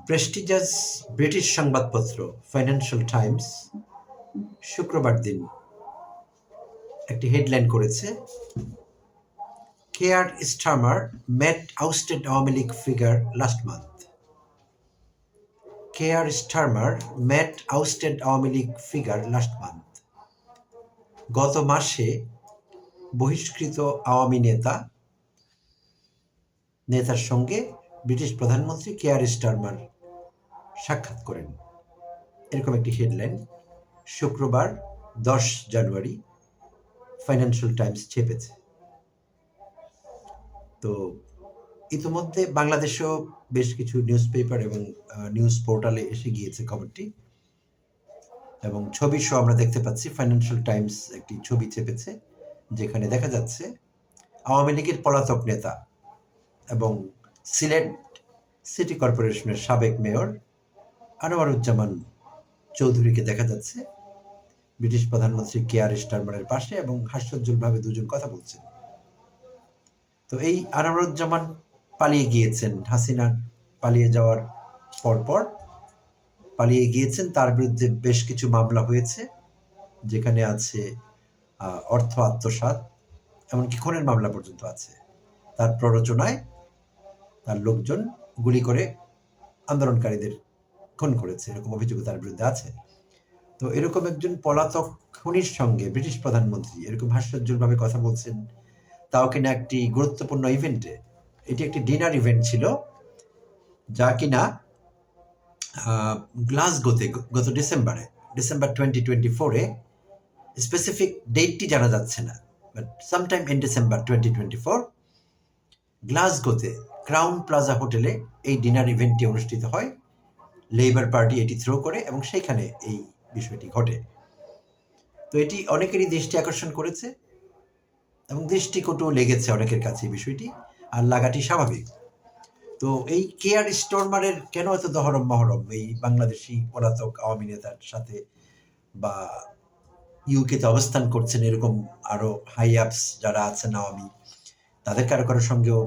Prestigious British সংবাদপত্র Financial Times শুক্রবার দিন একটি হেডলাইন করেছে, Keir Starmer met ousted Awami League figure last month. Keir Starmer met ousted Awami League figure last month. গত মাসে বহিষ্কৃত আওয়ামী নেতার সঙ্গে ব্রিটিশ প্রধানমন্ত্রী কেয়ার স্টারমার সাক্ষাৎ করেন। এরকম একটি হেডলাইন শুক্রবার 10 জানুয়ারি ফাইন্যান্সিয়াল টাইমস ছেপেছে। তো ইতিমধ্যে বাংলাদেশেও বেশ কিছু নিউজ পেপার এবং নিউজ পোর্টালে এসে গিয়েছে খবরটি, এবং ছবি সহ আমরা দেখতে পাচ্ছি। ফাইন্যান্সিয়াল টাইমস একটি ছবি ছেপেছে যেখানে দেখা যাচ্ছে আওয়ামী লীগের পলাতক নেতা এবং সিলেট সিটি কর্পোরেশনের সাবেক মেয়র আনোয়ারুজ্জামান চৌধুরীকে দেখা যাচ্ছে ব্রিটিশ প্রধানমন্ত্রী কেয়ার স্টারমারের পাশে, এবং হাস্যোজ্জ্বলভাবে দুজন কথা বলছেন। তো এই আনোয়ারুজ্জামান পালিয়ে গিয়েছেন, হাসিনা পালিয়ে যাওয়ার পরপর পালিয়ে গিয়েছেন। তার বিরুদ্ধে বেশ কিছু মামলা হয়েছে, যেখানে আছে অর্থ আত্মসাৎ, এমনকি খুনের মামলা পর্যন্ত আছে। তার প্ররোচনায় তার লোকজন গুলি করে আন্দোলনকারীদের খুন করেছে, এরকম অভিযোগ তার বিরুদ্ধে আছে। তো এরকম একজন পলাতক খুনির সঙ্গে ব্রিটিশ প্রধানমন্ত্রী এরকম হাস্যোজ্জ্বলভাবে কথা বলছেন, তাও কিনা একটি গুরুত্বপূর্ণ ইভেন্টে। এটি একটি ডিনার ইভেন্ট ছিল, যা কিনা গ্লাসগোতে গত ডিসেম্বর 2024-এ, স্পেসিফিক ডেটটি জানা যাচ্ছে না, বাট সামটাইম ইন ডিসেম্বর 2024 গ্লাসগোতে ক্রাউন প্লাজা হোটেলে এই ডিনার ইভেন্টটি অনুষ্ঠিত হয়। লেবার পার্টি এটি থ্রো করে এবং সেখানে এই বিষয়টি ঘটে। তো এটি অনেকেরই দৃষ্টি আকর্ষণ করেছে এবং দৃষ্টিকটু লেগেছে অনেকের কাছে এই বিষয়টি, আর লাগাটি স্বাভাবিক। তো এই কেয়ার স্টারমারের কেন এত দহরম মহরম এই বাংলাদেশি পলাতক আওয়ামী নেতার সাথে, বা ইউকেতে অবস্থান করছেন এরকম আরো হাই আপস যারা আছেন আওয়ামী, তাদের কারো কারোর সঙ্গেও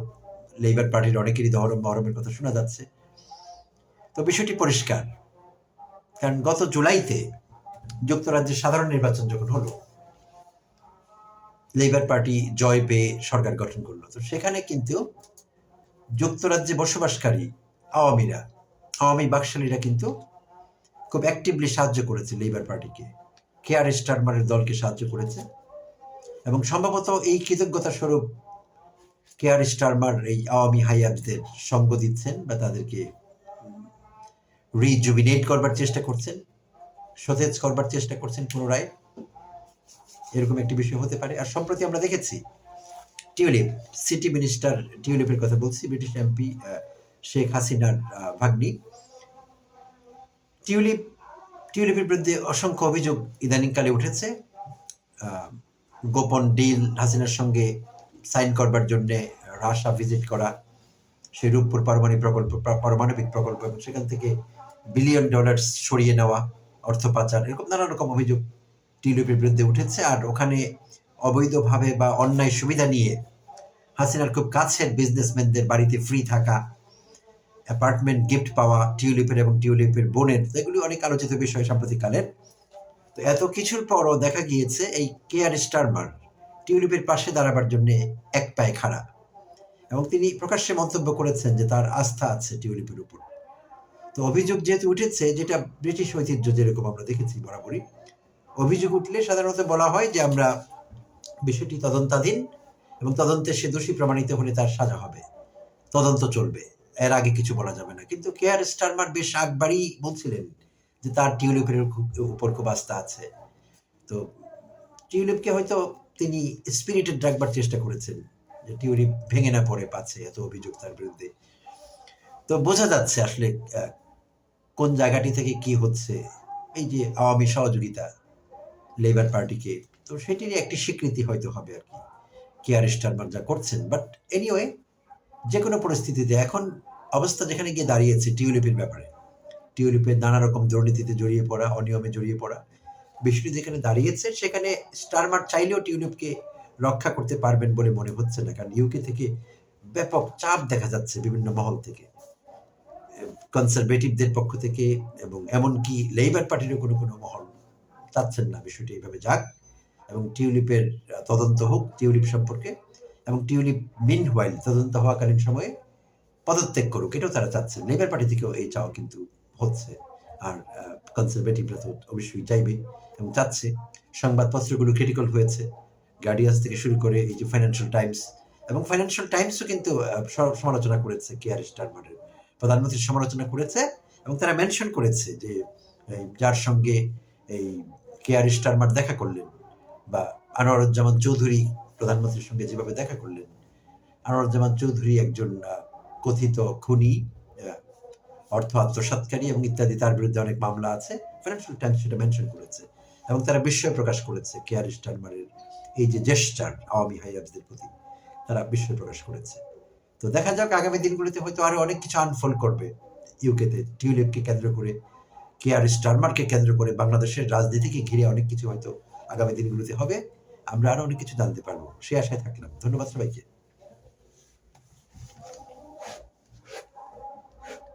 লেবার পার্টির অনেকেরই দহরম মহরমের কথা শোনা যাচ্ছে। তো বিষয়টি পরিষ্কার, কারণ গত জুলাইতে যুক্তরাজ্যের সাধারণ নির্বাচন যখন হলো, লেবার পার্টি জয় পেয়ে সরকার গঠন করলো। তো সেখানে কিন্তু যুক্তরাজ্যে বসবাসকারী আওয়ামী বাকশালীরা কিন্তু খুব অ্যাক্টিভলি সাহায্য করেছে লেবার পার্টিকে, কেয়ার স্টারমারের দলকে সাহায্য করেছে, এবং সম্ভবত এই কৃতজ্ঞতা স্বরূপ কেয়ার স্টারমার এই আওয়ামী হাইয়াবদের সঙ্গ দিচ্ছেন বা তাদেরকে রিজুবিনেট করবার চেষ্টা করছেন, সতেজ করবার চেষ্টা করছেন পুনরায়, এরকম একটি বিষয় হতে পারে। আর সম্প্রতি আমরা দেখেছি টিউলিপ সিটি মিনিস্টার, টিউলিপের কথা বলছি, ব্রিটিশ এমপি শেখ হাসিনার ভাগ্নি টিউলিপের বিরুদ্ধে অসংখ্য অভিযোগ ইদানিংকালে উঠেছে। গোপন ডিল হাসিনার সঙ্গে সাইন করবার জন্য রাশিয়া ভিজিট করা, সেই রূপপুর পারমাণবিক প্রকল্প এবং সেখান থেকে $বিলিয়ন সরিয়ে নেওয়া, অর্থ পাচার, এরকম নানা রকম অভিযোগ টিউলিপের বিরুদ্ধে উঠেছে। আর ওখানে অবৈধভাবে বা অন্যায় সুবিধা নিয়ে হাসিনার খুব কাছের বিজনেসম্যানদের বাড়িতে ফ্রি থাকা, অ্যাপার্টমেন্ট গিফট পাওয়া টিউলিপের এবং টিউলিপের বোনের, এগুলি অনেক আলোচিত বিষয় সাম্প্রতিককালের। তো এত কিছুর পরও দেখা গিয়েছে এই কেয়ার স্টারমার টিউলিপের পাশে দাঁড়াবার জন্য এক পায়ে খাড়া, এবং তিনি প্রকাশ্যে মন্তব্য করেছেন যে তার আস্থা আছে টিউলিপের উপর। তো অভিযোগ যেহেতু উঠেছে, যেটা ব্রিটিশ ঐতিহ্য, যেরকম আমরা দেখেছি বরাবরই, অভিযোগ উঠলে সাধারণত বলা হয় যে আমরা বিষয়টি তদন্তাধীন, এবং তদন্তে সে দোষী প্রমাণিত হলে তার সাজা হবে, তদন্ত চলবে, এর আগে কিছু বলা যাবে না। কিন্তু কেয়ার স্টারমার বেশ আগবারই বলছিলেন যে তার টিউলিপের উপর খুব আস্থা আছে। তো টিউলিপকে হয়তো তিনি স্পিরিটেড রাখবার চেষ্টা করেছেন, যে টিউলিপ ভেঙে না পড়ে পাচ্ছে, এত অভিযোগ তার বিরুদ্ধে। তো বোঝা যাচ্ছে আসলে কোন জায়গাটি থেকে কি হচ্ছে, এই যে আওয়ামী সহযোগিতা লেবার পার্টিকে, তো সেটিরই একটি স্বীকৃতি হয়তো হবে আর কি কেয়ার স্টারমার যা করছেন। বাট এনিওয়ে, যে কোনো পরিস্থিতিতে এখন অবস্থা যেখানে গিয়ে দাঁড়িয়েছে টিউলিপের ব্যাপারে, টিউলিপের নানা রকম দুর্নীতিতে জড়িয়ে পড়া, অনিয়মে জড়িয়ে পড়া, বিষয়টি যেখানে দাঁড়িয়েছে, সেখানে স্টারমার চাইলেও টিউলিপকে রক্ষা করতে পারবেন বলে মনে হচ্ছে না, কারণ ইউকে থেকে ব্যাপক চাপ দেখা যাচ্ছে বিভিন্ন মহল থেকে। কনজারভেটিভদের পক্ষ থেকে এবং এমনকি লেবার পার্টিরও কোনো মহল চাচ্ছেন না বিষয়টি এইভাবে যাক এবং টিউলিপের তদন্ত হোক টিউলিপ সম্পর্কে, এবং টিউলিপ মিনহোয়াইল তদন্ত হওয়াকালীন সময়ে পদত্যাগ করুক, এটাও তারা চাচ্ছেন। লেবার পার্টি থেকেও এই চাওয়া কিন্তু হচ্ছে, আর কনজারভেটিভরা তো অবশ্যই চাইবে এবং চাচ্ছে। সংবাদপত্রগুলো ক্রিটিক্যাল হয়েছে, গার্ডিয়ান্স থেকে শুরু করে এই যে ফাইন্যান্সিয়াল টাইমস, এবং ফাইন্যান্সিয়াল টাইমসও কিন্তু সমালোচনা করেছে কেয়ার স্টারমারের, প্রধানমন্ত্রীর সমালোচনা করেছে, এবং তারা মেনশন করেছে যে যার সঙ্গে এই কেয়ার স্টারমার দেখা করলেন বা আনোয়ারুজ্জামান চৌধুরী প্রধানমন্ত্রীর সঙ্গে যেভাবে দেখা করলেন, আনোয়ারুজ্জামান চৌধুরী একজন কথিত খুনি, অর্থ আত্মসাৎকারী এবং ইত্যাদি, তার বিরুদ্ধে অনেক মামলা আছে। ফাইন্যান্সিয়াল টাইমস সেটা মেনশন করেছে এবং তারা বিস্ময় প্রকাশ করেছে কেয়ার স্টারমারের এই যে জেস্টার আওয়ামী হাইয়ারদের প্রতি, তারা বিস্ময় প্রকাশ করেছে। তো দেখা যাক আগামী দিনগুলিতে হয়তো আরো অনেক কিছু আনফোল্ড করবে ইউকেতে, টিউলিপকে কেন্দ্র করে, কেয়ার স্টারমারকে কেন্দ্র করে বাংলাদেশের রাজনীতিকে ঘিরে অনেক কিছু হয়তো আগামী দিনগুলিতে হবে। আমরা আরো অনেক কিছু জানতে পারবো, সে আশায় থাকলাম। ধন্যবাদ সবাইকে।